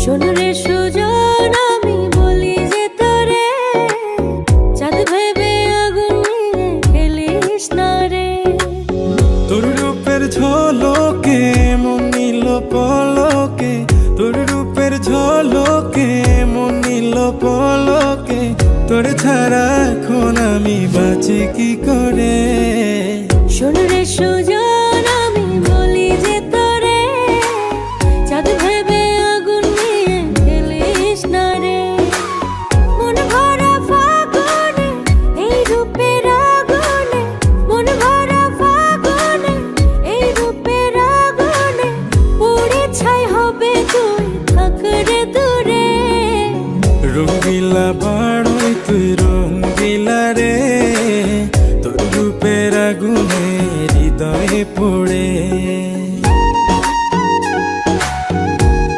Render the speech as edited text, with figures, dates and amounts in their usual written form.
শোন রে সুজন, আমি বলি যে তোরে, চাঁদ ভেবে আগুন নিয়ে খেলিস না রে। তোর রূপের ঝলকে মন নিল পলকে, তোর রূপের ঝলকে মন নিল পলকে, তোর ছাড়া এখন আমি বাঁচি কি করে। শোন রে সুজন, আমি বলি যে তোরে, চাঁদ ভেবে আগুন নিয়ে খেলিস না রে। মন ভরা ফাগুনে এই রূপের আগুনে, মন ভরা ফাগুনে এই রূপের আগুনে, পুড়ে ছাই হবে তুই থাক রে দূরে। রঙিলা বাড়